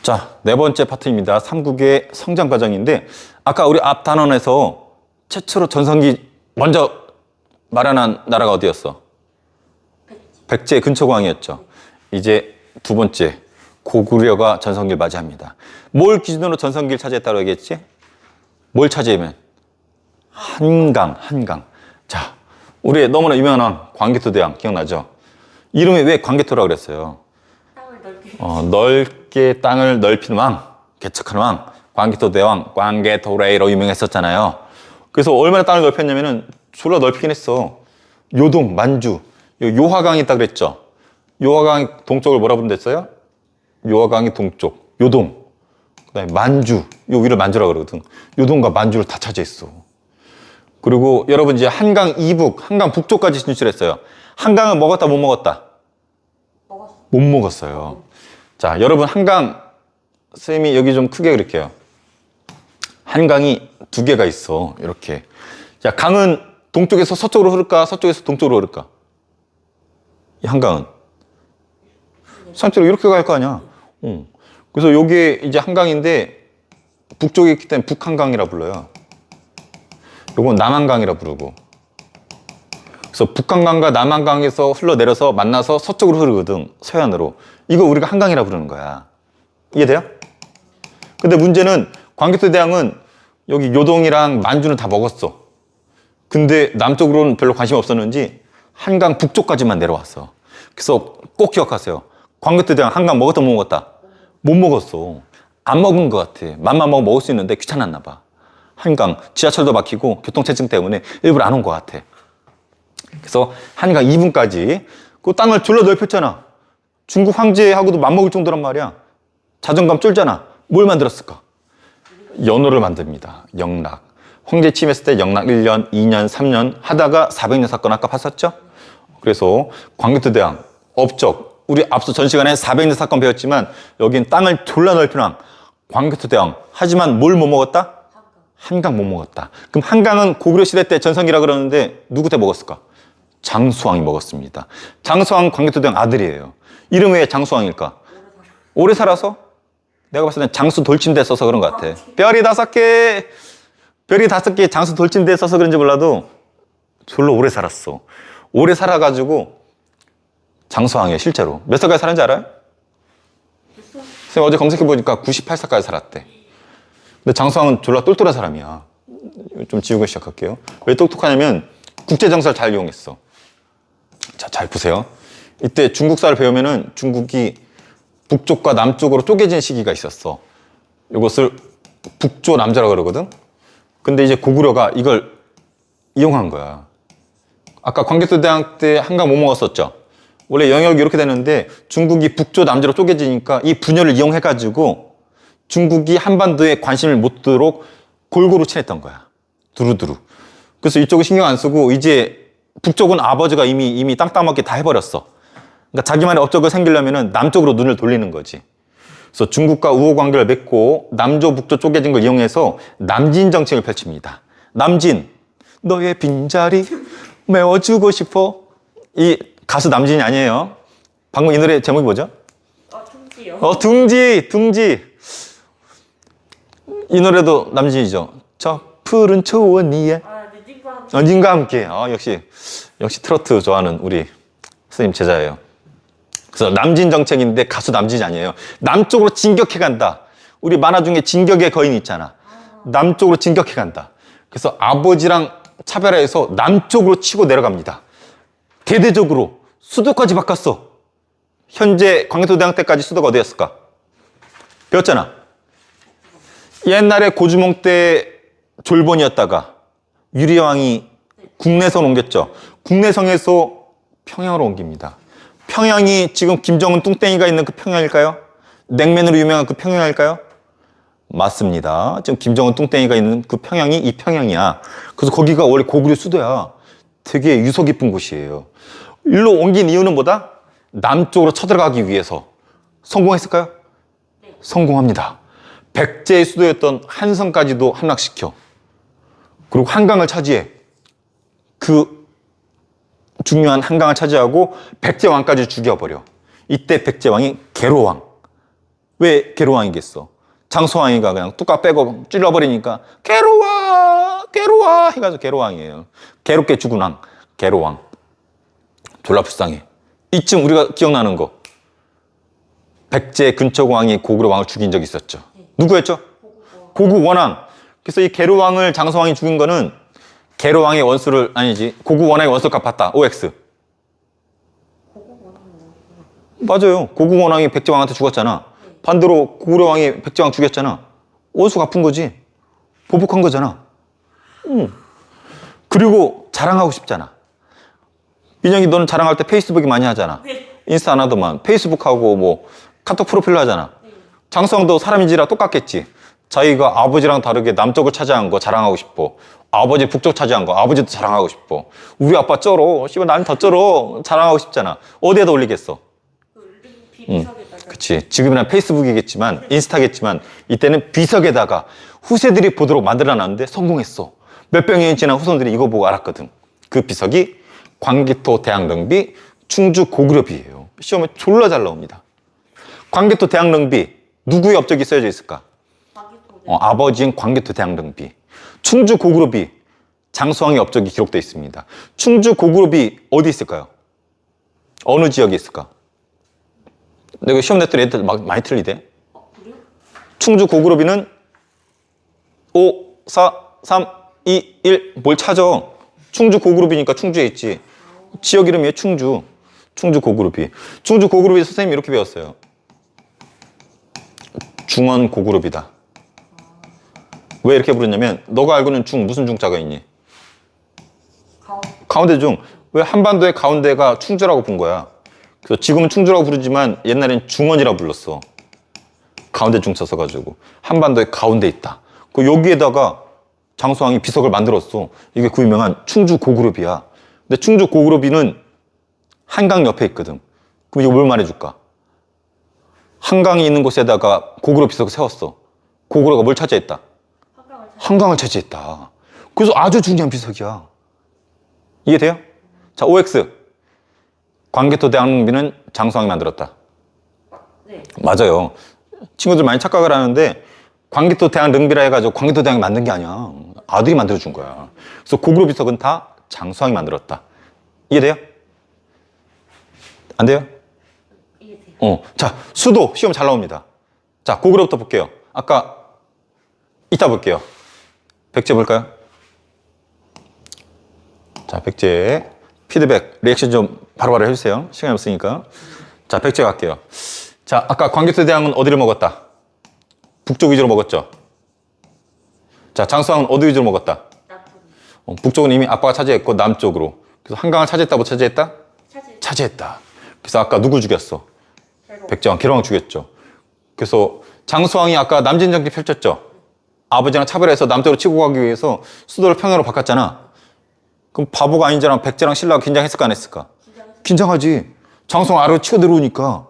자, 네 번째 파트입니다. 삼국의 성장 과정인데 아까 우리 앞 단원에서 최초로 전성기 먼저 마련한 나라가 어디였어? 백제 근초광이었죠. 이제 두 번째 고구려가 전성기를 맞이합니다. 뭘 기준으로 전성기를 차지했다고 얘기했지? 뭘 차지하면? 한강. 자, 우리 너무나 유명한 광개토대왕 기억나죠? 이름이 왜 광개토라고 그랬어요? 넓게 땅을 넓히는 왕, 개척하는 왕, 광개토대왕, 광개토레이로 유명했었잖아요. 그래서 얼마나 땅을 넓혔냐면은 졸라 넓히긴 했어. 요동, 만주, 요하강이 있다 그랬죠. 요하강이 동쪽을 뭐라 부른댔어요? 요하강이 동쪽, 요동. 그다음에 만주, 요 위를 만주라고 그러거든. 요동과 만주를 다 차지했어. 그리고 여러분 이제 한강 이북, 한강 북쪽까지 진출했어요. 한강은 먹었다 못 먹었다? 못 먹었어요. 자, 여러분 한강 쌤이 여기 좀 크게 그릴게요. 한강이 두 개가 있어. 이렇게. 자, 강은 동쪽에서 서쪽으로 흐를까? 서쪽에서 동쪽으로 흐를까? 이 한강은 서쪽으로 이렇게 갈 거 아니야. 그래서 요게 이제 한강인데 북쪽에 있기 때문에 북한강이라 불러요. 요건 남한강이라 부르고. 그래서 북한강과 남한강에서 흘러내려서 만나서 서쪽으로 흐르거든. 서해안으로. 이거 우리가 한강이라 부르는 거야. 이해돼요? 근데 문제는 광개토대왕은 여기 요동이랑 만주는 다 먹었어. 근데 남쪽으로는 별로 관심 없었는지 한강 북쪽까지만 내려왔어. 그래서 꼭 기억하세요. 광개토대왕 한강 먹었다 못 먹었다? 못 먹었어. 안 먹은 것 같아. 맘만 먹으면 먹을 수 있는데 귀찮았나 봐. 한강 지하철도 막히고 교통체증 때문에 일부러 안 온 것 같아. 그래서 한강 2분까지 그 땅을 졸라 넓혔잖아. 중국 황제하고도 맞먹을 정도란 말이야. 자존감 쫄잖아. 뭘 만들었을까? 연호를 만듭니다. 영락. 황제 취임했을 때 영락 1년, 2년, 3년 하다가 400년 사건 아까 봤었죠? 그래서 광개토대왕, 업적, 우리 앞서 전 시간에 400년 사건 배웠지만 여긴 땅을 졸라 넓힌 왕, 광개토대왕. 하지만 뭘 못 먹었다? 한강 못 먹었다. 그럼 한강은 고구려 시대 때 전성기라 그러는데 누구 때 먹었을까? 장수왕이 먹었습니다. 장수왕 광개토대왕 아들이에요. 이름 왜 장수왕일까? 오래 살아서? 내가 봤을 땐 장수 돌침대 써서 그런 것 같아. 별이 5개 장수 돌침대 써서 그런지 몰라도 졸로 오래 살았어. 오래 살아가지고 장수왕이에요, 실제로. 몇 살까지 살았는지 알아요? 선생님 어제 검색해보니까 98살까지 살았대. 근데 장수왕은 졸라 똘똘한 사람이야. 좀 지우고 시작할게요. 왜 똑똑하냐면 국제정세를 잘 이용했어. 자, 잘 보세요. 이때 중국사를 배우면은 중국이 북쪽과 남쪽으로 쪼개진 시기가 있었어. 이것을 북조남조라고 그러거든. 근데 이제 고구려가 이걸 이용한 거야. 아까 광개토대왕 때 한강 못 먹었었죠. 원래 영역이 이렇게 되는데 중국이 북조남조로 쪼개지니까 이 분열을 이용해가지고 중국이 한반도에 관심을 못 두도록 골고루 친했던 거야. 두루두루. 그래서 이쪽은 신경 안 쓰고 이제 북쪽은 아버지가 이미 땅 따먹기 다 해버렸어. 그러니까 자기만의 업적을 생기려면 남쪽으로 눈을 돌리는 거지. 그래서 중국과 우호 관계를 맺고 남조 북조 쪼개진 걸 이용해서 남진 정책을 펼칩니다. 남진, 너의 빈자리 메워주고 싶어. 이 가수 남진이 아니에요. 방금 이 노래 제목이 뭐죠? 둥지요. 둥지. 이 노래도 남진이죠. 저 푸른 초원 위에 님과 함께. 역시 트로트 좋아하는 우리 선생님 제자예요. 그래서 남진 정책인데 가수 남진이 아니에요. 남쪽으로 진격해 간다. 우리 만화 중에 진격의 거인 있잖아. 남쪽으로 진격해 간다. 그래서 아버지랑 차별화해서 남쪽으로 치고 내려갑니다. 대대적으로 수도까지 바꿨어. 현재 광개토대왕 때까지 수도가 어디였을까? 배웠잖아. 옛날에 고주몽 때 졸본이었다가 유리왕이 국내성 옮겼죠. 국내성에서 평양으로 옮깁니다. 평양이 지금 김정은 뚱땡이가 있는 그 평양일까요? 냉면으로 유명한 그 평양일까요? 맞습니다. 지금 김정은 뚱땡이가 있는 그 평양이 이 평양이야. 그래서 거기가 원래 고구려 수도야. 되게 유서 깊은 곳이에요. 일로 옮긴 이유는 뭐다? 남쪽으로 쳐들어가기 위해서. 성공했을까요? 네. 성공합니다. 백제의 수도였던 한성까지도 함락시켜. 그리고 한강을 차지해. 그 중요한 한강을 차지하고 백제왕까지 죽여버려. 이때 백제왕이 계로왕. 왜 계로왕이겠어? 장소왕이가 그냥 뚝딱 빼고 찔러버리니까 계로왕 계로왕 해가지고 계로왕이에요. 괴롭게 죽은 왕 계로왕. 졸라 불쌍해. 이쯤 우리가 기억나는 거 백제 근초공왕이 고구려 왕을 죽인 적이 있었죠. 누구였죠? 고구원왕. 그래서 이 계로왕을 장소왕이 죽인 거는 계로왕의 원수를 아니지 고구원왕의 원수를 갚았다. OX. 맞아요. 고구원왕이 백제왕한테 죽었잖아. 반대로 고구려 왕이 백제왕 죽였잖아. 원수 갚은 거지. 보복한 거잖아. 그리고 자랑하고 싶잖아. 민영이 너는 자랑할 때 페이스북이 많이 하잖아. 네. 인스타 안 하더만 페이스북하고 뭐 카톡 프로필로 하잖아. 장수왕도 사람인지라 똑같겠지. 자기가 아버지랑 다르게 남쪽을 차지한 거 자랑하고 싶어. 아버지 북쪽 차지한 거 아버지도 자랑하고 싶어. 우리 아빠 쩔어. 씨발 나는 더 쩔어. 자랑하고 싶잖아. 어디에다 올리겠어? 비석에다가. 그치. 지금은 페이스북이겠지만 인스타겠지만 이때는 비석에다가 후세들이 보도록 만들어놨는데 성공했어. 몇백 년이 지난 후손들이 이거 보고 알았거든. 그 비석이 광개토 대항릉비 충주 고구려비예요. 시험에 졸라 잘 나옵니다. 광개토 대항릉비 누구의 업적이 쓰여져 있을까? 아버지인 광개토 대항릉비. 충주 고구려비 장수왕의 업적이 기록되어 있습니다. 충주 고구려비 어디 있을까요? 어느 지역에 있을까? 내가 시험 냈더니 애들 막 많이 틀리대. 그래요? 충주 고구려비는 5, 4, 3, 2, 1 뭘 찾아? 충주 고구려비니까 충주에 있지. 지역 이름이에요. 충주. 충주 고구려비. 충주 고구려비 선생님이 이렇게 배웠어요. 중원 고구려비다. 왜 이렇게 부르냐면 너가 알고 있는 중 무슨 중자가 있니? 가운데 중. 왜 한반도의 가운데가 충주라고 본 거야. 그래서 지금은 충주라고 부르지만 옛날엔 중원이라고 불렀어. 가운데 중 써서가지고 한반도의 가운데 있다. 그 여기에다가 장수왕이 비석을 만들었어. 이게 그 유명한 충주 고구려비야. 근데 충주 고구려비는 한강 옆에 있거든. 그럼 이거 뭘 말해줄까? 한강이 있는 곳에다가 고구려 비석을 세웠어. 고구려가 뭘 차지했다? 한강을 차지했다. 그래서 아주 중요한 비석이야. 이해돼요? 자, OX. 광개토 대항릉비는 장수왕이 만들었다. 네. 맞아요. 친구들 많이 착각을 하는데 광개토 대항릉비라 해가지고 광개토 대왕이 만든 게 아니야. 아들이 만들어준 거야. 그래서 고구려 비석은 다 장수왕이 만들었다. 이해돼요? 안 돼요? 이해돼요. 자, 수도 시험 잘 나옵니다. 자, 고구려부터 볼게요. 아까 이따 볼게요. 백제 볼까요? 자, 백제 피드백, 리액션 좀 바로바로 해주세요. 시간이 없으니까. 자, 백제 갈게요. 자, 아까 광개토 대왕은 어디를 먹었다? 북쪽 위주로 먹었죠? 자, 장수왕은 어디 위주로 먹었다? 북쪽은 이미 아빠가 차지했고 남쪽으로. 그래서 한강을 차지했다, 못 차지했다? 차지했다. 그래서 아까 누구 죽였어? 백제왕, 계로왕 죽였죠. 그래서 장수왕이 아까 남진정기 펼쳤죠? 아버지랑 차별해서 남쪽으로 치고 가기 위해서 수도를 평양으로 바꿨잖아. 그럼 바보가 아닌 자랑 백제랑 신라가 긴장했을까 안 했을까? 긴장하지. 장수왕 아래로 치고 들어오니까.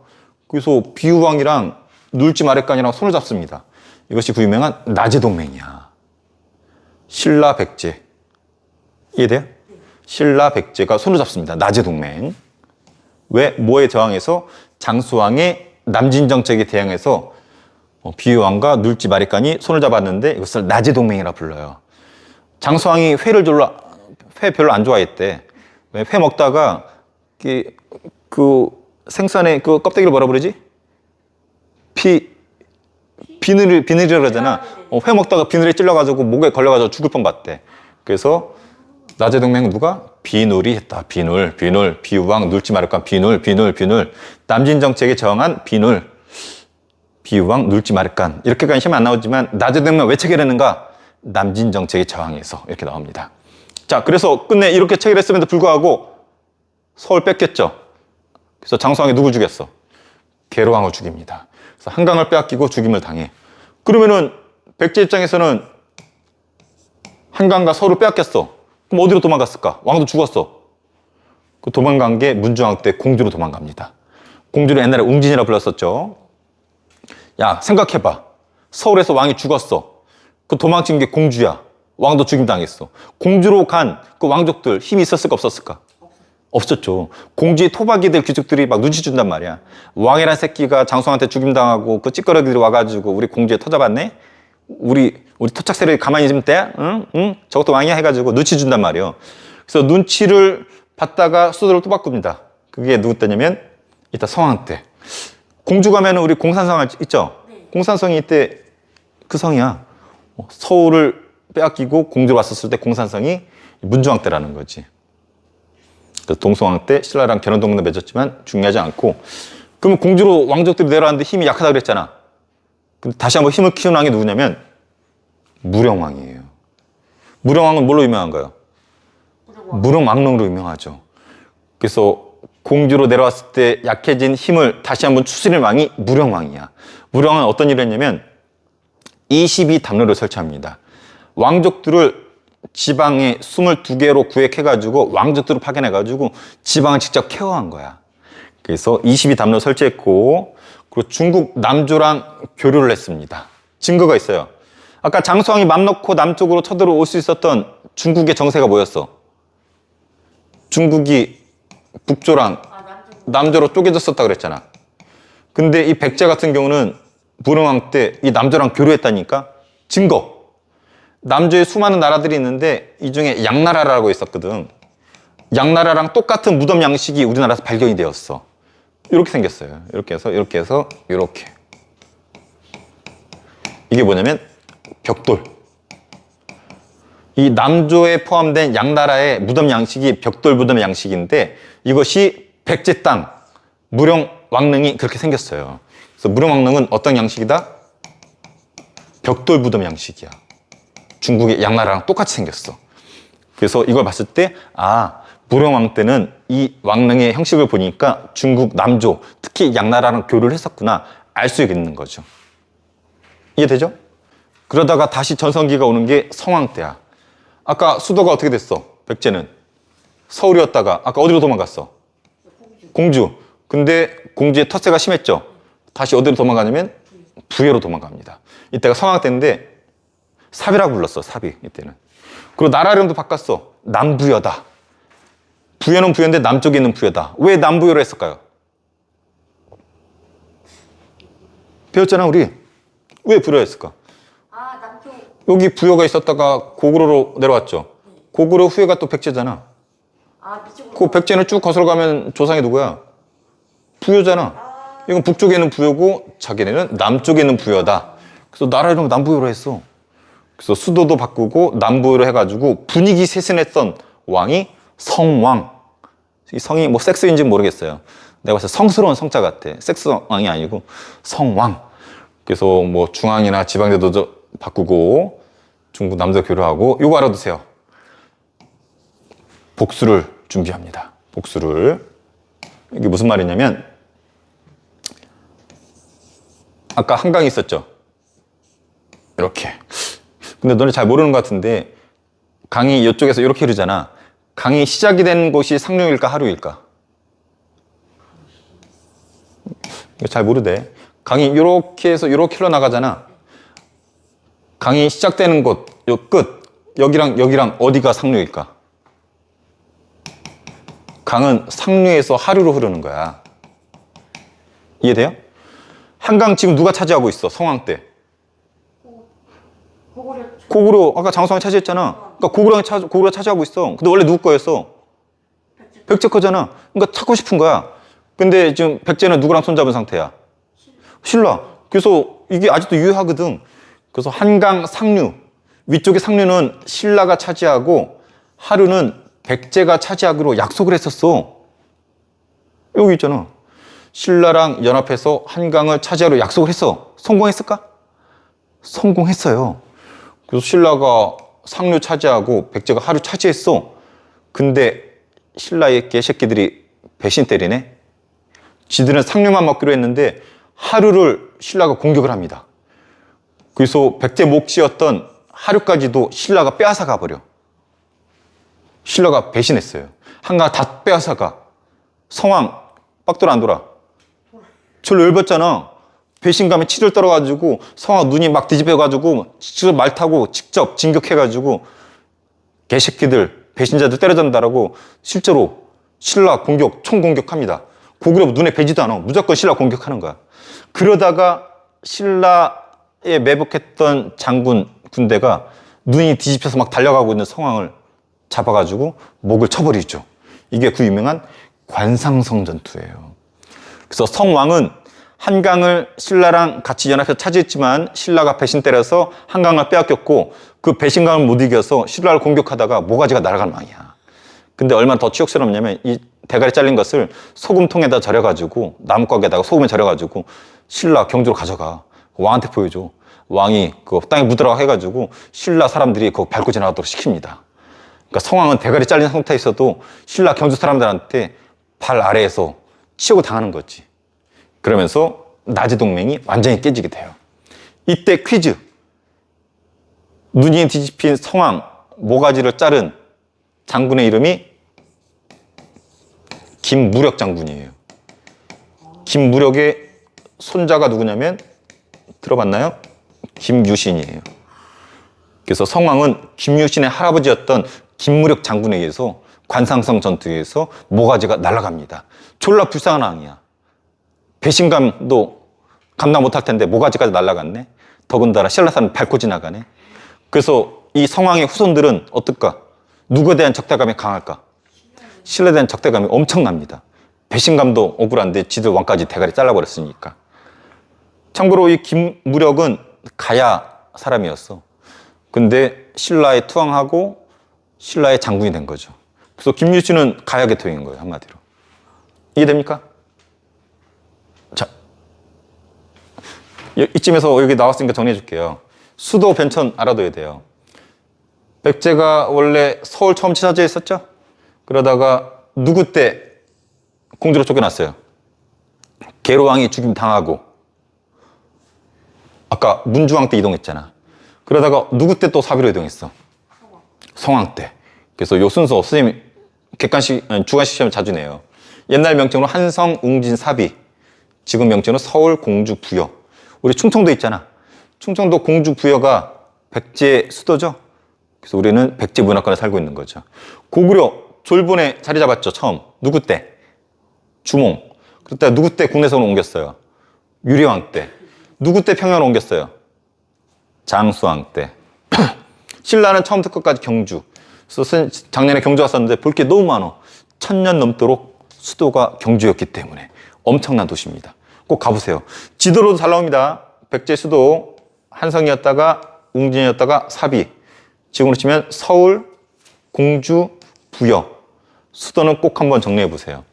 그래서 비유왕이랑 눌지 마랫간이랑 손을 잡습니다. 이것이 그 유명한 나제동맹이야. 신라 백제. 이해돼요? 신라 백제가 손을 잡습니다. 나제동맹. 왜? 뭐에 저항해서? 장수왕의 남진정책에 대항해서 비유왕과 눌지 마랫간이 손을 잡았는데 이것을 나제동맹이라 불러요. 장수왕이 회 별로 안 좋아했대. 왜? 회 먹다가 그 생선의 그 껍데기를 뭐라 그러지? 비늘이라고 그러잖아. 회 먹다가 비늘에 찔러가지고 목에 걸려가지고 죽을 뻔봤대. 그래서 나제동맹은 누가? 비눌이 했다. 비눌, 비유왕, 눌지 마랫간 비눌. 남진정책에 저항한 비눌, 비유왕, 눌지 마랫간. 이렇게까지 시험 안 나오지만 나제동맹 왜 체결했는가? 남진정책에 저항해서 이렇게 나옵니다. 자, 그래서 끝내 이렇게 체결했음에도 불구하고 서울 뺏겼죠. 그래서 장수왕이 누구 죽였어? 계로왕을 죽입니다. 그래서 한강을 빼앗기고 죽임을 당해. 그러면은 백제 입장에서는 한강과 서울을 빼앗겼어. 그럼 어디로 도망갔을까? 왕도 죽었어. 그 도망간 게 문중왕 때 공주로 도망갑니다. 공주를 옛날에 웅진이라 불렀었죠. 야, 생각해봐. 서울에서 왕이 죽었어. 그 도망친 게 공주야. 왕도 죽임 당했어. 공주로 간 그 왕족들 힘이 있었을까 없었을까? 없었죠. 공주의 토박이들 귀족들이 막 눈치 준단 말이야. 왕이란 새끼가 장수한테 죽임당하고 그 찌꺼러기들이 와가지고 우리 공주에 터잡았네? 우리 토착세를 가만히 있으면 돼? 응? 응? 저것도 왕이야? 해가지고 눈치 준단 말이에요. 그래서 눈치를 받다가 수도를 또 바꿉니다. 그게 누구 때냐면 이따 성왕 때. 공주 가면은 우리 공산성 있죠? 네. 공산성이 이때 그 성이야. 서울을 빼앗기고 공주로 왔었을 때 공산성이 문조왕 때라는 거지. 그래서 동서왕 때 신라랑 견훤동맹도 맺었지만 중요하지 않고, 그러면 공주로 왕족들이 내려왔는데 힘이 약하다 그랬잖아. 근데 다시 한번 힘을 키운 왕이 누구냐면 무령왕이에요. 무령왕은 뭘로 유명한가요? 무령왕릉으로 유명하죠. 그래서 공주로 내려왔을 때 약해진 힘을 다시 한번 추스린 왕이 무령왕이야. 무령왕은 어떤 일을 했냐면 22담로를 설치합니다. 왕족들을 지방에 22개로 구획해가지고 왕족들을 파견해가지고 지방을 직접 케어한 거야. 그래서 22담로 설치했고, 그리고 중국 남조랑 교류를 했습니다. 증거가 있어요. 아까 장수왕이 맘 놓고 남쪽으로 쳐들어올 수 있었던 중국의 정세가 뭐였어? 중국이 북조랑 남조로 쪼개졌었다 그랬잖아. 근데 이 백제 같은 경우는 무령왕 때 이 남조랑 교류했다니까? 증거. 남조에 수많은 나라들이 있는데 이 중에 양나라라고 있었거든. 양나라랑 똑같은 무덤 양식이 우리나라에서 발견이 되었어. 이렇게 생겼어요. 이렇게 해서 이렇게. 이게 뭐냐면 벽돌. 이 남조에 포함된 양나라의 무덤 양식이 벽돌 무덤 양식인데, 이것이 백제 땅 무령왕릉이 그렇게 생겼어요. 그래서 무령왕릉은 어떤 양식이다? 벽돌 무덤 양식이야. 중국의 양나라랑 똑같이 생겼어. 그래서 이걸 봤을 때, 아, 무령왕 때는 이 왕릉의 형식을 보니까 중국 남조, 특히 양나라랑 교류를 했었구나, 알 수 있는 거죠. 이해되죠? 그러다가 다시 전성기가 오는 게 성왕 때야. 아까 수도가 어떻게 됐어? 백제는 서울이었다가 아까 어디로 도망갔어? 공주. 근데 공주의 텃세가 심했죠. 다시 어디로 도망가냐면 부여로 도망갑니다. 이때가 성왕 때인데 사비라고 불렀어. 사비. 이때는. 그리고 나라 이름도 바꿨어. 남부여다. 부여는 부여인데 남쪽에 있는 부여다. 왜 남부여로 했을까요? 배웠잖아 우리. 왜 부여로 했을까? 아, 남쪽. 여기 부여가 있었다가 고구려로 내려왔죠. 고구려 후예가 또 백제잖아. 아, 밑쪽으로. 그 백제는 쭉 거슬러 가면 조상이 누구야? 부여잖아. 이건 북쪽에 있는 부여고 자기네는 남쪽에 있는 부여다. 그래서 나라 이름 남부여로 했어. 그래서 수도도 바꾸고 남부여로 해가지고 분위기 세신했던 왕이 성왕. 이 성이 뭐 섹스인지 모르겠어요. 내가 봤을 때 성스러운 성자 같아. 섹스왕이 아니고 성왕. 그래서 뭐 중앙이나 지방제도 바꾸고 중국 남도 교류하고, 요거 알아두세요. 복수를 준비합니다. 복수를. 이게 무슨 말이냐면, 아까 한강이 있었죠? 이렇게. 근데 너네 잘 모르는 것 같은데 강이 이쪽에서 이렇게 흐르잖아. 강이 시작이 된 곳이 상류일까 하류일까? 이거 잘 모르대. 강이 이렇게 해서 이렇게 흘러나가잖아. 강이 시작되는 곳, 요 끝, 여기랑 어디가 상류일까? 강은 상류에서 하류로 흐르는 거야. 이해돼요? 한강 지금 누가 차지하고 있어? 성왕 때. 고구려. 아까 장수왕이 차지했잖아. 그러니까 고구려가 차지하고 있어. 근데 원래 누구 거였어? 백제 거잖아. 그러니까 찾고 싶은 거야. 근데 지금 백제는 누구랑 손잡은 상태야? 신라. 그래서 이게 아직도 유효하거든. 그래서 한강 상류, 위쪽의 상류는 신라가 차지하고 하류는 백제가 차지하기로 약속을 했었어. 여기 있잖아. 신라랑 연합해서 한강을 차지하기로 약속을 했어. 성공했을까? 성공했어요. 그래서 신라가 상류 차지하고 백제가 하류 차지했어. 근데 신라의 개새끼들이 배신 때리네. 지들은 상류만 먹기로 했는데 하류를 신라가 공격을 합니다. 그래서 백제 몫이었던 하류까지도 신라가 빼앗아가 버려. 신라가 배신했어요. 한강 다 빼앗아가. 성왕 빡돌아 안 돌아? 절로 열받잖아. 배신감에 치를 떨어가지고 성왕 눈이 막 뒤집혀가지고 직접 말 타고 직접 진격해가지고 개새끼들 배신자들 때려잡는다라고 실제로 신라 공격, 총공격합니다. 고구려 눈에 뵈지도 않아. 무조건 신라 공격하는 거야. 그러다가 신라에 매복했던 장군 군대가 눈이 뒤집혀서 막 달려가고 있는 성왕을 잡아가지고 목을 쳐버리죠. 이게 그 유명한 관상성 전투예요. 그래서 성왕은 한강을 신라랑 같이 연합해서 차지했지만 신라가 배신 때려서 한강을 빼앗겼고 그 배신감을 못 이겨서 신라를 공격하다가 모가지가 날아간 왕이야. 근데 얼마나 더 치욕스럽냐면 이 대가리 잘린 것을 소금통에다 절여가지고 나무곽에다가 소금에 절여가지고 신라 경주로 가져가. 왕한테 보여줘. 왕이 그 땅에 묻으라고 해가지고 신라 사람들이 그거 밟고 지나가도록 시킵니다. 그러니까 성왕은 대가리 잘린 상태에 있어도 신라 경주 사람들한테 발 아래에서 치욕을 당하는 거지. 그러면서 나제 동맹이 완전히 깨지게 돼요. 이때 퀴즈. 눈이 뒤집힌 성왕 모가지를 자른 장군의 이름이 김무력 장군이에요. 김무력의 손자가 누구냐면 들어봤나요? 김유신이에요. 그래서 성왕은 김유신의 할아버지였던 김무력 장군에 의해서 관상성 전투에서 모가지가 날아갑니다. 졸라 불쌍한 왕이야. 배신감도 감당 못할 텐데 모가지까지 날아갔네. 더군다나 신라 사람 밟고 지나가네. 그래서 이 성왕의 후손들은 어떨까? 누구에 대한 적대감이 강할까? 신라에 대한 적대감이 엄청납니다. 배신감도 억울한데 지들 왕까지 대가리 잘라버렸으니까. 참고로 이 김무력은 가야 사람이었어. 근데 신라에 투항하고 신라의 장군이 된 거죠. 그래서 김유신은 가야 계통인 거예요, 한마디로. 이해됩니까? 자, 이쯤에서 여기 나왔으니까 정리해 줄게요. 수도 변천 알아둬야 돼요. 백제가 원래 서울 처음 차지했었죠? 그러다가 누구 때 공주로 쫓겨났어요? 계로왕이 죽임 당하고 아까 문주왕 때 이동했잖아. 그러다가 누구 때 또 사비로 이동했어? 성왕 때. 그래서 요 순서 선생님 객관식, 주관식 시험을 자주 내요. 옛날 명칭으로 한성, 웅진, 사비. 지금 명칭으로 서울, 공주, 부여. 우리 충청도 있잖아. 충청도 공주, 부여가 백제 수도죠. 그래서 우리는 백제 문화권에 살고 있는 거죠. 고구려 졸본에 자리 잡았죠, 처음. 누구 때? 주몽. 그때 누구 때 국내성으로 옮겼어요? 유리왕 때. 누구 때 평양으로 옮겼어요? 장수왕 때. 신라는 처음부터 끝까지 경주. 그래서 작년에 경주 왔었는데 볼 게 너무 많아. 1000년 넘도록 수도가 경주였기 때문에 엄청난 도시입니다. 꼭 가보세요. 지도로도 잘 나옵니다. 백제 수도 한성이었다가 웅진이었다가 사비. 지금으로 치면 서울, 공주, 부여. 수도는 꼭 한번 정리해 보세요.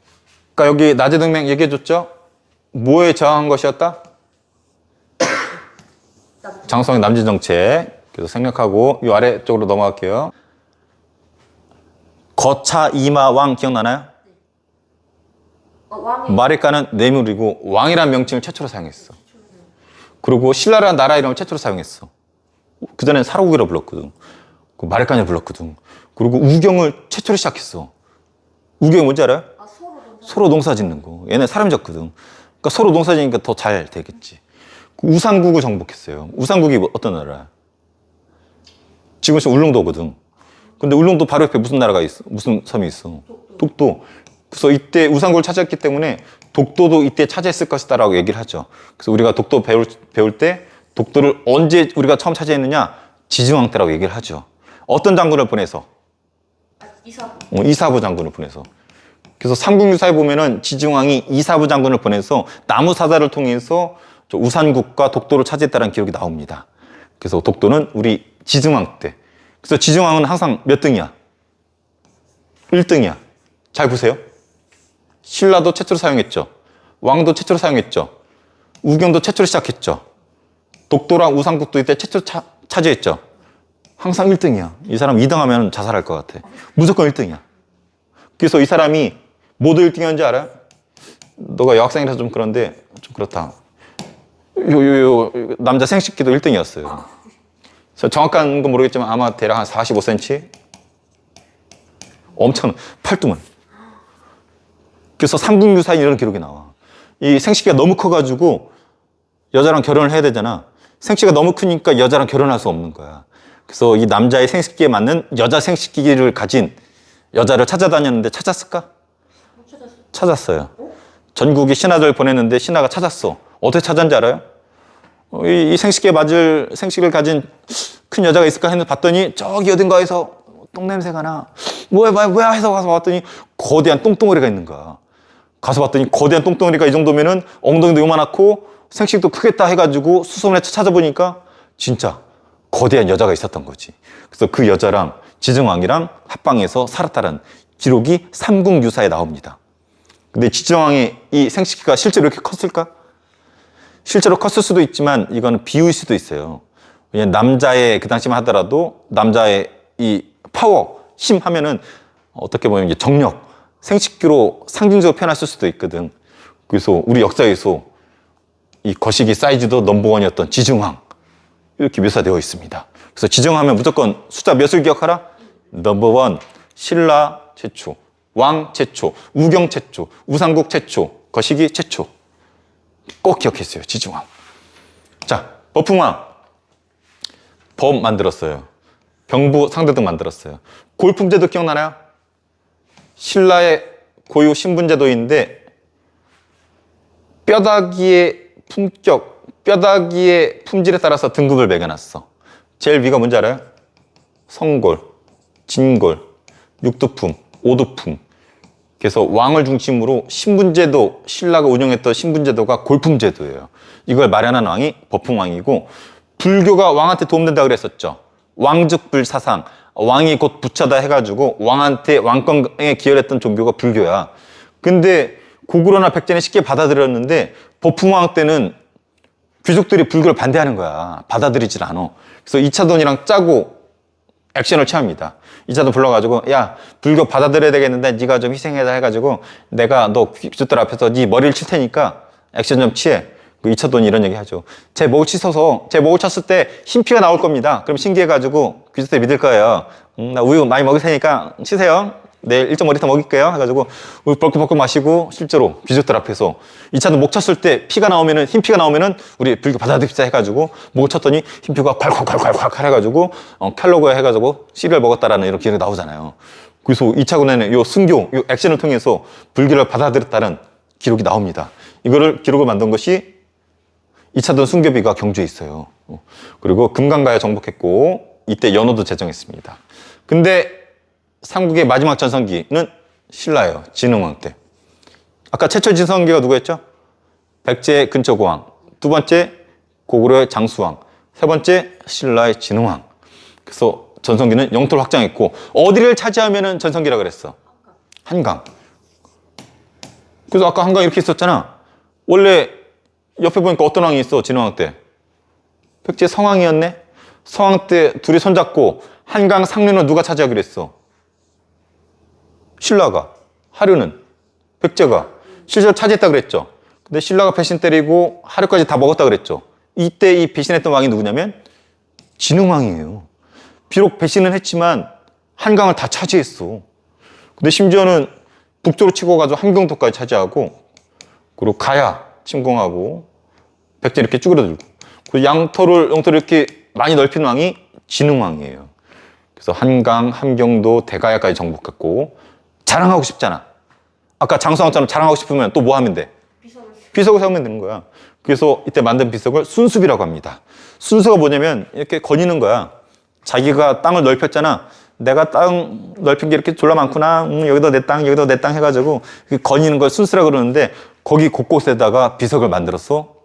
그러니까 여기 나제동맹 얘기해 줬죠? 뭐에 저항한 것이었다? 장성의 남진 정책. 그래서 생각하고 이 아래쪽으로 넘어갈게요. 거차 이마왕 기억나나요? 왕이 마리까는 뇌물이고 왕이라는 명칭을 최초로 사용했어. 그리고 신라라는 나라 이름을 최초로 사용했어. 그전에는 사로국이라고 불렀거든. 마리까를 불렀거든. 그리고 우경을 최초로 시작했어. 우경이 뭔지 알아요? 서로 농사 짓는 거. 얘네 사람 졌거든. 그러니까 서로 농사 지니까 더 잘 되겠지. 우상국을 정복했어요. 우상국이 어떤 나라야? 지금 울릉도거든. 근데 울릉도 바로 옆에 무슨 나라가 있어? 무슨 섬이 있어? 독도. 그래서 이때 우상국을 차지했기 때문에 독도도 이때 차지했을 것이다라고 얘기를 하죠. 그래서 우리가 독도 배울 때 독도를 언제 우리가 처음 차지했느냐? 지증왕 때라고 얘기를 하죠. 어떤 장군을 보내서? 이사부. 이사부 장군을 보내서. 그래서 삼국유사에 보면은 지증왕이 이사부 장군을 보내서 나무사다를 통해서 우산국과 독도를 차지했다는 기록이 나옵니다. 그래서 독도는 우리 지증왕 때. 그래서 지증왕은 항상 몇 등이야? 1등이야. 잘 보세요. 신라도 최초로 사용했죠. 왕도 최초로 사용했죠. 우경도 최초로 시작했죠. 독도랑 우상국도 이때 최초로 차지했죠. 항상 1등이야. 이 사람 2등 하면 자살할 것 같아. 무조건 1등이야. 그래서 이 사람이 모두 1등이었는지 알아요? 너가 여학생이라서 좀 그런데 좀 그렇다. 남자 생식기도 1등이었어요. 그래서 정확한 건 모르겠지만 아마 대략 한 45cm? 엄청 팔뚝은. 그래서 삼국유사에 이런 기록이 나와. 이 생식기가 너무 커가지고 여자랑 결혼을 해야 되잖아. 생식기가 너무 크니까 여자랑 결혼할 수 없는 거야. 그래서 이 남자의 생식기에 맞는 여자 생식기를 가진 여자를 찾아다녔는데 찾았을까? 찾았어요. 전국이 신하들 보냈는데 신하가 찾았어. 어떻게 찾았는지 알아요? 이 생식기에 맞을 생식을 가진 큰 여자가 있을까 했는데 봤더니 저기 어딘가에서 똥냄새가 나. 뭐야 해서 가서 봤더니 거대한 똥덩어리가 있는 거야. 가서 봤더니 거대한 똥덩어리가 이 정도면은 엉덩이도 요만하고 생식도 크겠다 해가지고 수소문에 찾아보니까 진짜 거대한 여자가 있었던 거지. 그래서 그 여자랑 지정왕이랑 합방해서 살았다는 기록이 삼국유사에 나옵니다. 근데 지정왕의 이 생식기가 실제로 이렇게 컸을까? 실제로 컸을 수도 있지만 이거는 비유일 수도 있어요. 왜냐면 남자의 그 당시만 하더라도 남자의 이 파워, 힘 하면은 어떻게 보면 이제 정력, 생식기로 상징적으로 표현했을 수도 있거든. 그래서 우리 역사에서 이 거시기 사이즈도 넘버원이었던 지정왕 이렇게 묘사되어 있습니다. 그래서 지정하면 무조건 숫자 몇을 기억하라? 넘버원, 신라 최초, 왕 최초, 우경 최초, 우상국 최초, 거시기 최초. 꼭 기억했어요. 지정왕. 자, 버풍왕. 법 만들었어요. 병부 상대등 만들었어요. 골품제도 기억나나요? 신라의 고유 신분제도인데 뼈다귀의 품격, 뼈다귀의 품질에 따라서 등급을 매겨놨어. 제일 위가 뭔지 알아요? 성골, 진골, 육두품, 오두품. 그래서 왕을 중심으로 신분제도, 신라가 운영했던 신분제도가 골품제도예요. 이걸 마련한 왕이 버풍왕이고, 불교가 왕한테 도움된다 그랬었죠. 왕즉불사상, 왕이 곧 부처다 해가지고 왕한테 왕권에 기여했던 종교가 불교야. 근데 고구려나 백제는 쉽게 받아들였는데 버풍왕 때는 귀족들이 불교를 반대하는 거야. 받아들이질 않아. 그래서 이차돈이랑 짜고 액션을 취합니다. 이차돈 불러가지고 야 불교 받아들여야 되겠는데 네가 좀 희생해라 해가지고 내가 너 귀족들 앞에서 네 머리를 칠 테니까 액션 좀 취해. 그 이차돈이 이런 얘기 하죠. 제 목을 치셔서 제 목을 쳤을 때 흰피가 나올 겁니다. 그럼 신기해가지고 귀족들 믿을 거예요. 나 우유 많이 먹을 테니까 치세요. 내일 1.5리터 먹일게요. 해가지고 우유 벌컥벌컥 마시고 실제로 귀족들 앞에서 이차돈 목 쳤을 때 피가 나오면은 흰피가 나오면은 우리 불교 받아들입시다 해가지고 목을 쳤더니 흰피가 콸콸콸콸콸 해가지고 칼로그에 해가지고 씨를 먹었다라는 이런 기록이 나오잖아요. 그래서 2차군에는 요 순교, 요 액션을 통해서 불교를 받아들였다는 기록이 나옵니다. 이거를 기록을 만든 것이 이차돈 순교비가 경주에 있어요. 그리고 금강가에 정복했고 이때 연호도 제정했습니다. 근데 삼국의 마지막 전성기는 신라예요. 진흥왕 때. 아까 최초 전성기가 누구였죠? 백제 근초고왕. 두 번째 고구려의 장수왕. 세 번째 신라의 진흥왕. 그래서 전성기는 영토를 확장했고 어디를 차지하면 전성기라 그랬어? 한강. 그래서 아까 한강 이렇게 있었잖아. 원래 옆에 보니까 어떤 왕이 있어? 진흥왕 때. 백제 성왕이었네? 성왕 때 둘이 손잡고 한강 상류는 누가 차지하기로 했어? 신라가. 하류는 백제가. 실제로 차지했다 그랬죠. 근데 신라가 배신 때리고 하류까지 다 먹었다 그랬죠. 이때 이 배신했던 왕이 누구냐면 진흥왕이에요. 비록 배신은 했지만 한강을 다 차지했어. 근데 심지어는 북쪽으로 치고 가서 함경도까지 차지하고 그리고 가야 침공하고 백제 이렇게 쭈그러들고 그 영토를 이렇게 많이 넓힌 왕이 진흥왕이에요. 그래서 한강, 함경도, 대가야까지 정복했고 자랑하고 싶잖아. 아까 장수왕처럼 자랑하고 싶으면 또 뭐 하면 돼? 비석을 세우면 되는 거야. 그래서 이때 만든 비석을 순수비라고 합니다. 순수가 뭐냐면 이렇게 거니는 거야. 자기가 땅을 넓혔잖아. 내가 땅 넓힌 게 이렇게 졸라 많구나. 여기도 내 땅, 여기도 내 땅 해가지고 거니는 걸 순수라고 그러는데 거기 곳곳에다가 비석을 만들어서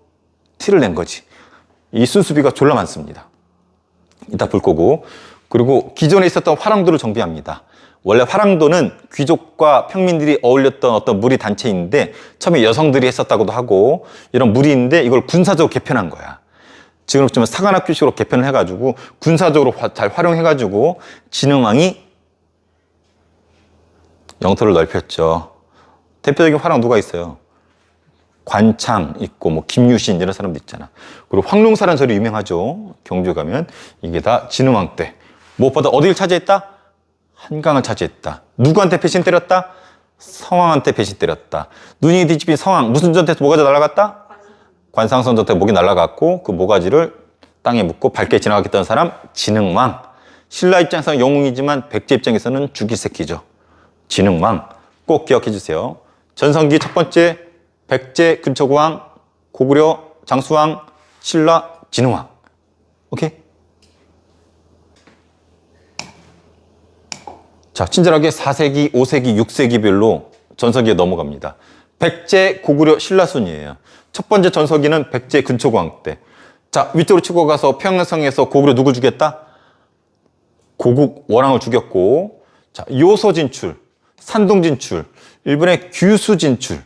티를 낸 거지. 이 순수비가 졸라 많습니다. 이따 볼 거고. 그리고 기존에 있었던 화랑도를 정비합니다. 원래 화랑도는 귀족과 평민들이 어울렸던 어떤 무리 단체인데 처음에 여성들이 했었다고도 하고 이런 무리인데 이걸 군사적으로 개편한 거야. 지금 좀 사관학교식으로 개편을 해가지고 군사적으로 잘 활용해가지고 진흥왕이 영토를 넓혔죠. 대표적인 화랑 누가 있어요? 관창 있고 뭐 김유신 이런 사람도 있잖아. 그리고 황룡사라는 절이 유명하죠. 경주에 가면 이게 다 진흥왕 때. 무엇보다 어디를 차지했다? 한강을 차지했다. 누구한테 배신 때렸다? 성왕한테 배신 때렸다. 눈이 뒤집힌 성왕 무슨 전투에서 뭐가 날아갔다? 관상선 전투에 목이 날아갔고 그 모가지를 땅에 묻고 밝게 지나갔던 사람 진흥왕. 신라 입장에서는 영웅이지만 백제 입장에서는 죽일 새끼죠. 진흥왕 꼭 기억해 주세요. 전성기 첫 번째 백제, 근초고왕, 고구려, 장수왕, 신라, 진흥왕. 오케이? 자, 친절하게 4세기, 5세기, 6세기별로 전성기에 넘어갑니다. 백제, 고구려, 신라 순이에요. 첫 번째 전성기는 백제, 근초고왕 때. 자, 위쪽으로 치고 가서 평양성에서 고구려 누굴 죽였다? 고국 원왕을 죽였고, 자, 요소 진출, 산동 진출, 일본의 규수 진출,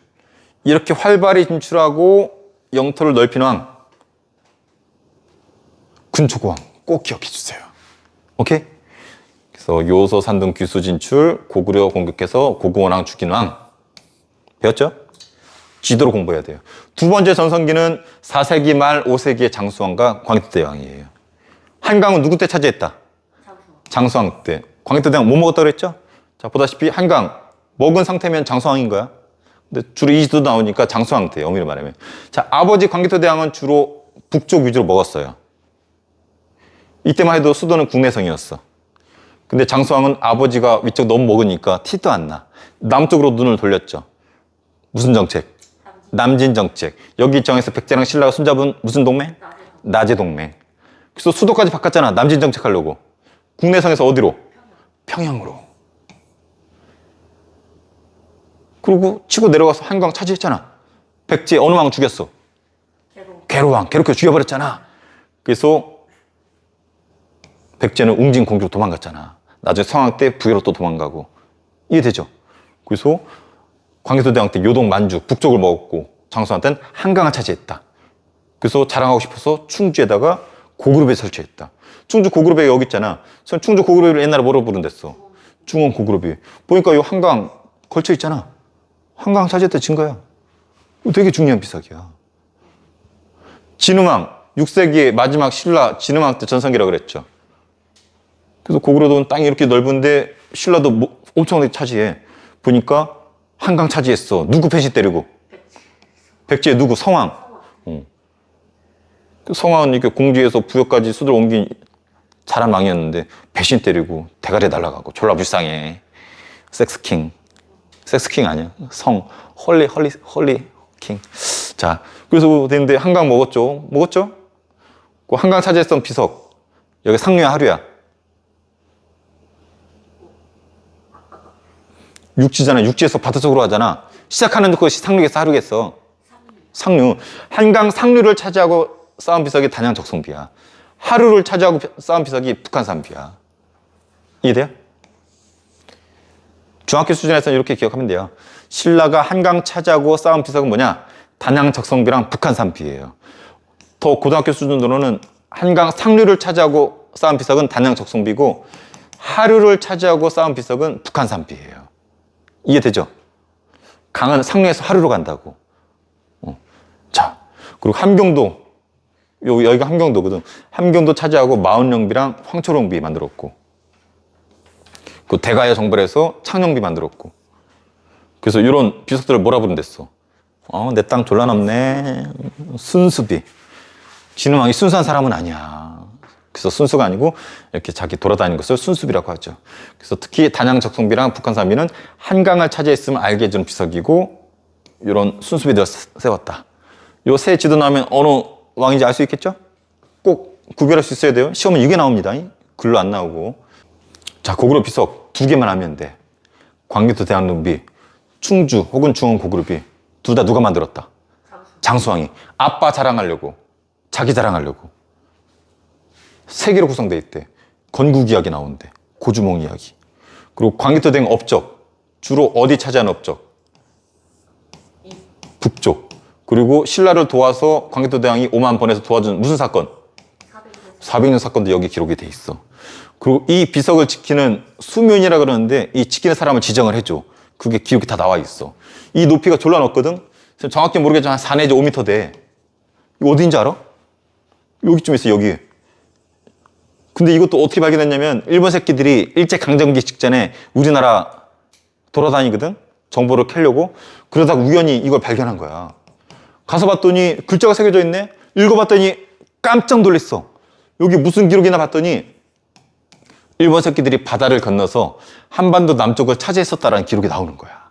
이렇게 활발히 진출하고 영토를 넓힌 왕, 근초고왕 꼭 기억해 주세요. 오케이? 그래서 요소, 산동, 규수 진출, 고구려 공격해서 고국원왕 죽인 왕. 배웠죠? 지도로 공부해야 돼요. 두 번째 전성기는 4세기 말 5세기의 장수왕과 광해토대왕이에요. 한강은 누구 때 차지했다? 장수왕 때. 광해토대왕 뭐 먹었다 그랬죠? 자, 보다시피 한강 먹은 상태면 장수왕인 거야. 근데 주로 이 지도 나오니까 장수왕 때, 엄밀히 말하면. 자, 아버지 광해토대왕은 주로 북쪽 위주로 먹었어요. 이때만 해도 수도는 국내성이었어. 근데 장수왕은 아버지가 위쪽 너무 먹으니까 티도 안 나. 남쪽으로 눈을 돌렸죠. 무슨 정책? 남진 정책. 여기 입장에서 백제랑 신라가 손잡은 무슨 동맹? 나제 동맹. 그래서 수도까지 바꿨잖아. 남진 정책 하려고. 국내성에서 어디로? 평양으로. 그리고 치고 내려가서 한강 차지했잖아. 백제 어느 왕 죽였어? 괴로왕. 괴롭게 죽여버렸잖아. 그래서 백제는 웅진 공주로 도망갔잖아. 나중에 성왕 때 부여로 또 도망가고. 이해되죠? 그래서 광해토대왕 때 요동, 만주, 북쪽을 먹었고 장수한테는 한강을 차지했다. 그래서 자랑하고 싶어서 충주에다가 고구려배 설치했다. 충주 고구려배 여기 있잖아. 충주 고구려배를 옛날에 뭐로 부른댔어? 중원 고구려배. 보니까 이 한강 걸쳐 있잖아. 한강 차지했다 증거야. 이거 되게 중요한 비석이야. 진흥왕, 6세기의 마지막 신라 진흥왕 때 전성기라고 그랬죠. 그래서 고구려도는 땅이 이렇게 넓은데 신라도 엄청나게 차지해. 보니까 한강 차지했어. 누구 배신 때리고? 백제 누구? 성왕. 성왕은 이렇게 공주에서 부여까지 수도를 옮긴 잘한 왕이었는데 배신 때리고 대가리 날아가고 졸라 불쌍해. 섹스킹. 섹스킹 아니야. 성. 헐리 킹. 자, 그래서 됐는데 한강 먹었죠. 먹었죠? 그 한강 차지했던 비석. 여기 상류야 하류야? 육지잖아. 육지에서 바닷속으로 하잖아. 시작하는 그것이 상류겠어, 하류겠어? 상류. 한강 상류를 차지하고 싸운 비석이 단양 적성비야. 하류를 차지하고 싸운 비석이 북한 산비야. 이해돼요? 중학교 수준에서는 이렇게 기억하면 돼요. 신라가 한강 차지하고 싸운 비석은 뭐냐? 단양 적성비랑 북한 산비예요. 더 고등학교 수준으로는 한강 상류를 차지하고 싸운 비석은 단양 적성비고 하류를 차지하고 싸운 비석은 북한 산비예요. 이해되죠? 강은 상류에서 하류로 간다고. 자, 그리고 함경도, 여기가 함경도거든. 함경도 차지하고 마운령비랑 황초령비 만들었고, 그 대가야 정벌에서 창령비 만들었고. 그래서 이런 비석들을 뭐라 부른댔어? 내 땅 졸라 넓네. 순수비. 진흥왕이 순수한 사람은 아니야. 그래서 순수가 아니고 이렇게 자기 돌아다니는 것을 순수비라고 하죠. 그래서 특히 단양 적성비랑 북한 산비는 한강을 차지했으면 알게 해주는 비석이고 이런 순수비들을 세웠다. 요 세 지도 나오면 어느 왕인지 알 수 있겠죠? 꼭 구별할 수 있어야 돼요. 시험은 이게 나옵니다. 글로 안 나오고. 자, 고구려 비석 2개만 하면 돼. 광개토 대왕릉비, 충주 혹은 중원 고구려비. 둘 다 누가 만들었다? 장수왕이. 아빠 자랑하려고, 자기 자랑하려고. 3개로 구성되어 있대. 건국 이야기 나오는데, 고주몽 이야기. 그리고 광개토 대왕 업적. 주로 어디 차지한 업적? 북쪽. 그리고 신라를 도와서 광개토 대왕이 5만 번에서 도와준 무슨 사건? 400년 사건도 여기 기록이 돼 있어. 그리고 이 비석을 지키는 수면이라 그러는데 이 지키는 사람을 지정을 해줘. 그게 기록이 다 나와 있어. 이 높이가 졸라 높거든? 정확히 모르겠지만 한 4 내지 5m 돼. 이거 어딘지 알아? 여기쯤 있어, 여기. 근데 이것도 어떻게 발견했냐면 일본 새끼들이 일제강점기 직전에 우리나라 돌아다니거든? 정보를 캐려고. 그러다가 우연히 이걸 발견한 거야. 가서 봤더니 글자가 새겨져 있네? 읽어봤더니 깜짝 놀랐어. 여기 무슨 기록이나 봤더니 일본 새끼들이 바다를 건너서 한반도 남쪽을 차지했었다라는 기록이 나오는 거야.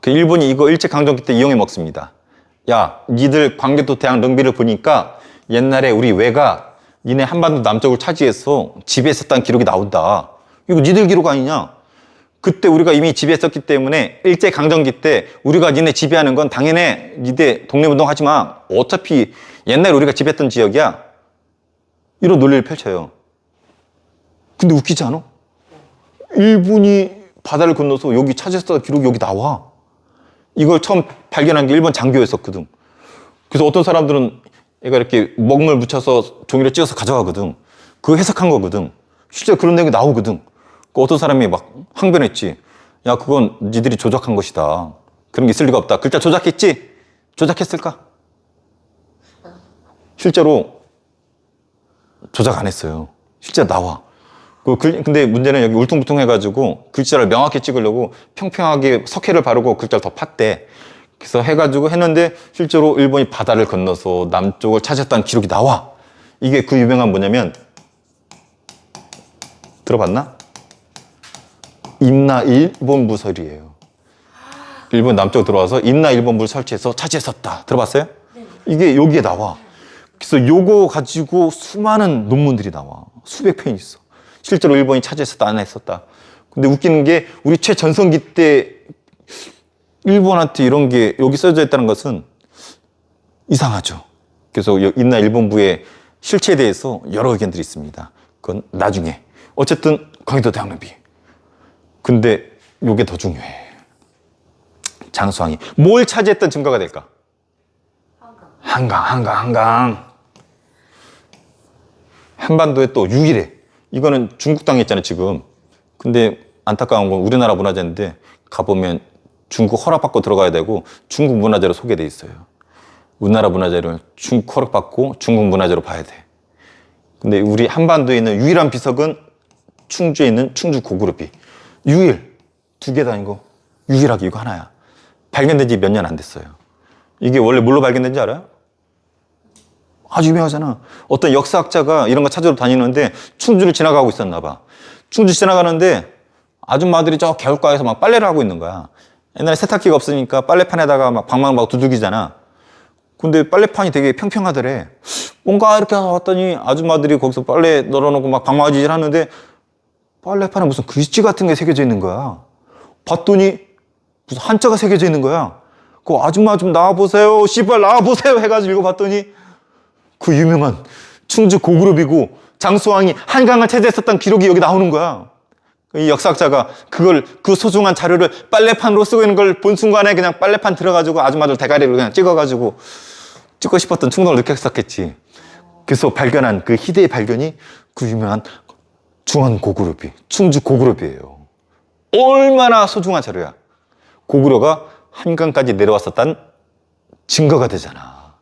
그 일본이 이거 일제강점기 때 이용해 먹습니다. 야, 니들 광개토 대왕 릉비를 보니까 옛날에 우리 왜가 니네 한반도 남쪽을 차지해서 지배했었다는 기록이 나온다. 이거 니들 기록 아니냐? 그때 우리가 이미 지배했었기 때문에 일제강점기 때 우리가 니네 지배하는 건 당연해. 니네 독립운동 하지 마. 어차피 옛날에 우리가 지배했던 지역이야. 이런 논리를 펼쳐요. 근데 웃기지 않아? 일본이 바다를 건너서 여기 차지했었던 기록이 여기 나와. 이걸 처음 발견한 게 일본 장교였었거든. 그래서 어떤 사람들은 얘가 이렇게 먹물 묻혀서 종이를 찍어서 가져가거든. 그거 해석한 거거든. 실제 그런 내용이 나오거든. 그 어떤 사람이 막 항변했지. 야, 그건 니들이 조작한 것이다. 그런 게 있을 리가 없다. 글자 조작했지? 조작했을까? 실제로 조작 안 했어요. 실제 나와. 근데 문제는 여기 울퉁불퉁해가지고 글자를 명확히 찍으려고 평평하게 석회를 바르고 글자를 더 팠대. 그래서 해가지고 했는데 실제로 일본이 바다를 건너서 남쪽을 차지했다는 기록이 나와. 이게 그 유명한 뭐냐면, 들어봤나? 임나 일본부설이에요. 일본 남쪽 들어와서 임나 일본부를 설치해서 차지했었다. 들어봤어요? 네. 이게 여기에 나와. 그래서 요거 가지고 수많은 논문들이 나와. 수백 편이 있어. 실제로 일본이 차지했었다, 안 했었다. 근데 웃기는 게 우리 최전성기 때 일본한테 이런 게 여기 써져 있다는 것은 이상하죠. 그래서 임나 일본부의 실체에 대해서 여러 의견들이 있습니다. 그건 나중에. 어쨌든 광개토 대왕 릉비. 근데 요게 더 중요해. 장수왕이 뭘 차지했던 증거가 될까? 한강. 한반도에 또 유일해. 이거는 중국 땅에 있잖아요, 지금. 근데 안타까운 건 우리나라 문화재인데 가보면 중국 허락받고 들어가야 되고 중국 문화재로 소개돼 있어요. 우리나라 문화재를 중국 허락받고 중국 문화재로 봐야 돼. 근데 우리 한반도에 있는 유일한 비석은 충주에 있는 충주 고구려비. 유일. 두 개 다니고 유일하게 이거 하나야. 발견된 지 몇 년 안 됐어요. 이게 원래 뭘로 발견된지 알아요? 아주 유명하잖아. 어떤 역사학자가 이런 거 찾으러 다니는데 충주를 지나가고 있었나 봐. 충주 지나가는데 아줌마들이 저 개울가에서 막 빨래를 하고 있는 거야. 옛날에 세탁기가 없으니까 빨래판에다가 막 방망이 막 두들기잖아. 근데 빨래판이 되게 평평하더래. 뭔가 이렇게 왔더니 아줌마들이 거기서 빨래 널어놓고 막 방망이질 하는데 빨래판에 무슨 글씨 같은 게 새겨져 있는 거야. 봤더니 무슨 한자가 새겨져 있는 거야. 그 아줌마 좀 나와보세요. 씨발 나와보세요. 해가지고 읽어봤더니 그 유명한 충주 고구려비고 장수왕이 한강을 차지했었던 기록이 여기 나오는 거야. 이 역사학자가 그 소중한 자료를 빨래판으로 쓰고 있는 걸 본 순간에 그냥 빨래판 들어가지고 아줌마들 대가리를 그냥 찍어가지고 찍고 싶었던 충동을 느꼈었겠지. 그래서 발견한 그 희대의 발견이 그 유명한 중원 고구려비, 충주 고구려비예요. 얼마나 소중한 자료야. 고구려가 한강까지 내려왔었다는 증거가 되잖아.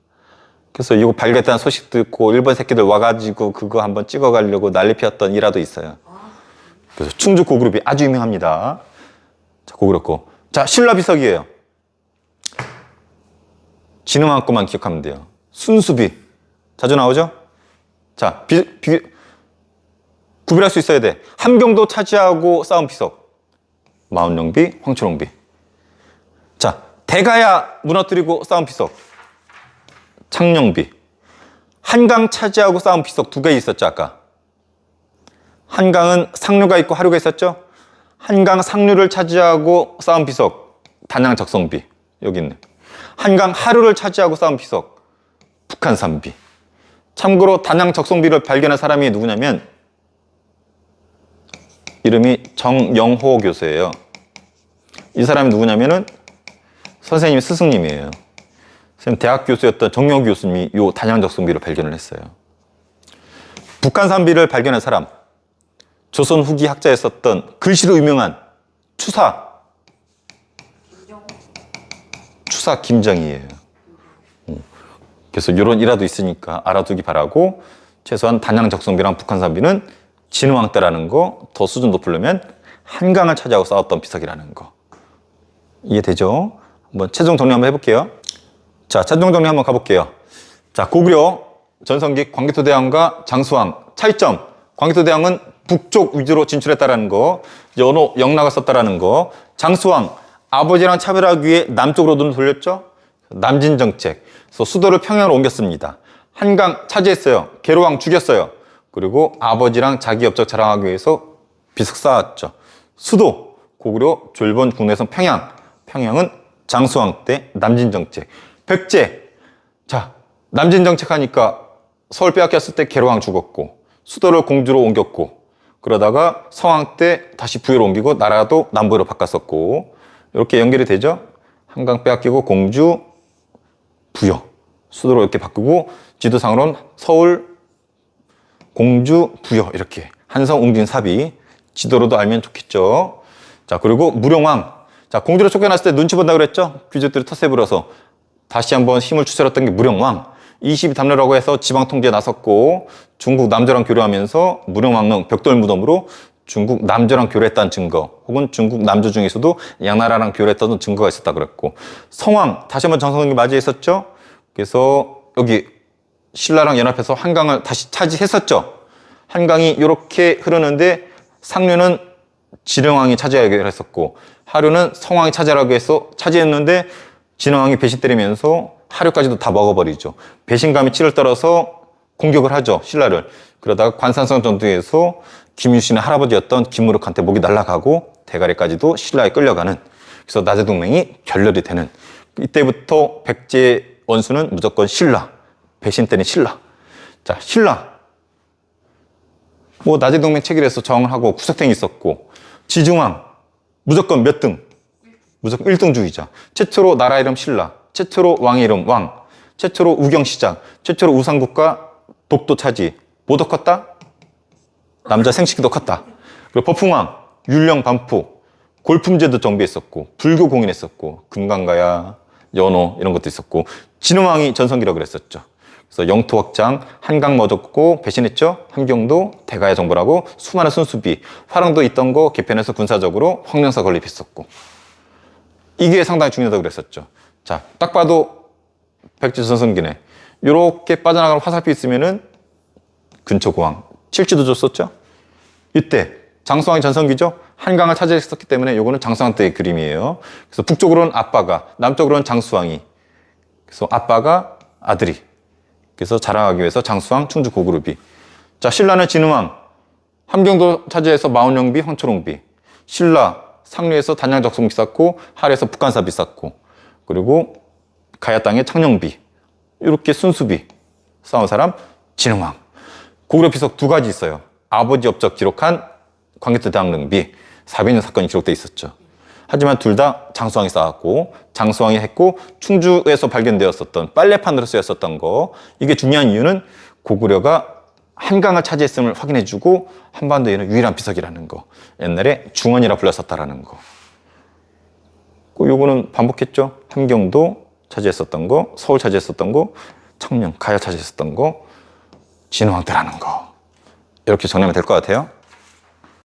그래서 이거 발견했다는 소식 듣고 일본 새끼들 와가지고 그거 한번 찍어가려고 난리 피웠던 일화도 있어요. 그래서 충주 고구려비 아주 유명합니다. 자, 고구려고. 자, 신라비석이에요. 진흥한 것만 기억하면 돼요. 순수비. 자주 나오죠? 자, 구별할 수 있어야 돼. 함경도 차지하고 싸운 비석. 마운령비, 황초롱비. 자, 대가야 무너뜨리고 싸운 비석. 창녕비. 한강 차지하고 싸운 비석 두 개 있었죠, 아까. 한강은 상류가 있고 하류가 있었죠? 한강 상류를 차지하고 싸운 비석. 단양적성비. 여기 있네. 한강 하류를 차지하고 싸운 비석. 북한산비. 참고로 단양적성비를 발견한 사람이 누구냐면 이름이 정영호 교수예요. 이 사람이 누구냐면은 선생님 스승님이에요. 선생님 대학 교수였던 정영호 교수님이 이 단양적성비를 발견을 했어요. 북한산비를 발견한 사람, 조선 후기 학자였었던 글씨로 유명한 추사 김정희예요. 그래서 이런 일화도 있으니까 알아두기 바라고 최소한 단양적성비랑 북한산비는 진흥왕 때라는 거, 더 수준 높으려면 한강을 차지하고 싸웠던 비석이라는 거. 이해되죠? 한번 최종 정리 한번 해볼게요. 자, 최종 정리 한번 가볼게요. 자, 고구려, 전성기 광개토대왕과 장수왕 차이점. 광개토대왕은 북쪽 위주로 진출했다라는 거, 영락을 썼다라는 거. 장수왕 아버지랑 차별하기 위해 남쪽으로 눈을 돌렸죠. 남진 정책. 그래서 수도를 평양으로 옮겼습니다. 한강 차지했어요. 계로왕 죽였어요. 그리고 아버지랑 자기 업적 자랑하기 위해서 비석 쌓았죠. 수도 고구려 졸본 국내선 평양. 평양은 장수왕 때 남진 정책. 백제. 자, 남진 정책 하니까 서울 빼앗겼을 때 계로왕 죽었고 수도를 공주로 옮겼고 그러다가 성왕 때 다시 부여로 옮기고 나라도 남부로 바꿨었고 이렇게 연결이 되죠. 한강 빼앗기고 공주, 부여, 수도로 이렇게 바꾸고 지도상으로는 서울, 공주, 부여 이렇게 한성, 웅진, 사비 지도로도 알면 좋겠죠. 자, 그리고 무령왕. 자, 공주로 쫓겨났을 때 눈치 본다고 그랬죠. 귀족들이 텃세 부려서 다시 한번 힘을 추스렸던 게 무령왕. 22담례라고 해서 지방 통제에 나섰고 중국 남조랑 교류하면서 무령왕릉 벽돌 무덤으로 중국 남조랑 교류했다는 증거 혹은 중국 남조 중에서도 양나라랑 교류했다는 증거가 있었다 그랬고 성왕 다시 한번 정성기 맞이했었죠. 그래서 여기 신라랑 연합해서 한강을 다시 차지했었죠. 한강이 이렇게 흐르는데 상류는 진흥왕이 차지하기로 했었고 하류는 성왕이 차지하라고 해서 차지했는데 진흥왕이 배신 때리면서 하류까지도 다 먹어버리죠. 배신감이 치를 떨어서 공격을 하죠. 신라를. 그러다가 관산성 전투에서 김유신의 할아버지였던 김무륵한테 목이 날아가고 대가리까지도 신라에 끌려가는. 그래서 나제동맹이 결렬이 되는. 이때부터 백제 원수는 무조건 신라. 배신 때는 신라. 자, 신라. 뭐 나제동맹 체결해서 저항을 하고 구석탱이 있었고 지중왕 무조건 몇 등? 무조건 1등주의자. 최초로 나라 이름 신라. 최초로 왕의 이름 왕, 최초로 우경시장, 최초로 우상국가 독도 차지. 뭐도 컸다? 남자 생식기도 컸다. 그리고 법흥왕, 율령 반포, 골품제도 정비했었고 불교 공인했었고 금강가야, 연호 이런 것도 있었고 진흥왕이 전성기라고 그랬었죠. 그래서 영토 확장, 한강 멎었고 배신했죠. 함경도 대가야 정벌하고 수많은 순수비, 화랑도 있던 거 개편해서 군사적으로 황령사 건립했었고 이게 상당히 중요하다고 그랬었죠. 자, 딱 봐도 백제 전성기네. 요렇게 빠져나가는 화살표 있으면은 근초고왕, 칠지도 줬었죠. 이때 장수왕이 전성기죠. 한강을 차지했었기 때문에 요거는 장수왕 때의 그림이에요. 그래서 북쪽으로는 아빠가, 남쪽으로는 장수왕이. 그래서 아빠가 아들이. 그래서 자랑하기 위해서 장수왕, 충주 고구려비. 자, 신라는 진흥왕, 함경도 차지해서 마원영비, 황초롱비. 신라 상류에서 단양적송비 쌓고 하류에서 북한사비 쌓고 그리고 가야 땅에 창녕비 이렇게 순수비 싸운 사람 진흥왕. 고구려 비석 두 가지 있어요. 아버지 업적 기록한 광개토 대왕릉비 사비는 사건이 기록돼 있었죠. 하지만 둘 다 장수왕이 쌓았고 장수왕이 했고 충주에서 발견되었었던 빨래판으로 쓰였었던 거 이게 중요한 이유는 고구려가 한강을 차지했음을 확인해주고 한반도에는 유일한 비석이라는 거 옛날에 중원이라 불렸었다라는 거 요거는 반복했죠. 함경도 차지했었던 거, 서울 차지했었던 거, 창녕, 가야 차지했었던 거, 진흥왕 때라는 거. 이렇게 정리하면 될 것 같아요.